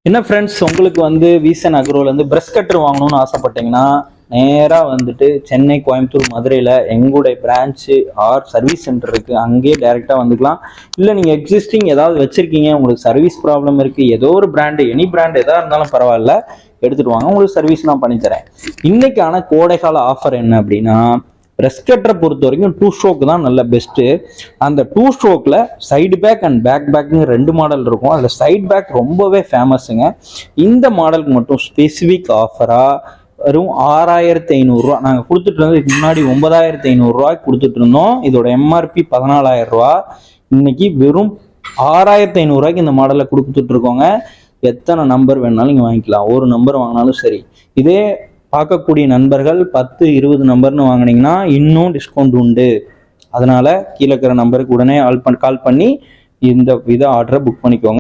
என்ன ஃப்ரெண்ட்ஸ், உங்களுக்கு வீசன் அக்ரோலேருந்து brush cutter வாங்கணும்னு ஆசைப்பட்டீங்கன்னா நேராக சென்னை, கோயம்புத்தூர், மதுரையில் எங்களுடைய பிரான்ச்சு ஆர் சர்வீஸ் சென்டர் இருக்குது. அங்கேயே டைரெக்டாக வந்துக்கலாம். இல்லை நீங்கள் எக்ஸிஸ்டிங் ஏதாவது வச்சுருக்கீங்க, உங்களுக்கு சர்வீஸ் ப்ராப்ளம் இருக்குது, ஏதோ ஒரு பிராண்டு, எனி பிராண்ட் எதாக இருந்தாலும் பரவாயில்ல, எடுத்துகிட்டு வாங்க, உங்களுக்கு சர்வீஸ் நான் பண்ணித்தரேன். இன்றைக்கான கோடைக்கால ஆஃபர் என்ன அப்படின்னா, பிரஷ் கட்டரை பொறுத்த வரைக்கும் 2 ஸ்ட்ரோக் தான் நல்ல பெஸ்ட்டு. அந்த 2 ஸ்ட்ரோக்கில் சைடு பேக் அண்ட் பேக்னு 2 மாடல் இருக்கும். அதில் சைட் பேக் ரொம்பவே ஃபேமஸுங்க. இந்த மாடலுக்கு மட்டும் ஸ்பெசிஃபிக் ஆஃபராக வெறும் 6500 ரூபா நாங்கள் கொடுத்துட்டு இருந்தோம். இதுக்கு முன்னாடி 9500 ரூபாய்க்கு கொடுத்துட்டு இருந்தோம். இதோட எம்ஆர்பி 14000 ரூபா. இன்னைக்கு வெறும் 6500 ரூபாய்க்கு இந்த மாடலை கொடுத்துட்டு இருக்கோங்க. எத்தனை நம்பர் வேணாலும் நீங்கள் வாங்கிக்கலாம். ஒரு நம்பர் வாங்கினாலும் சரி. இதே பார்க்கக்கூடிய நண்பர்கள் 10-20 நம்பர்னு வாங்கினீங்கன்னா இன்னும் டிஸ்கவுண்ட் உண்டு. அதனால கீழே இருக்கிற நம்பருக்கு உடனே கால் பண்ணி இந்த ஆர்டரை புக் பண்ணிக்கோங்க.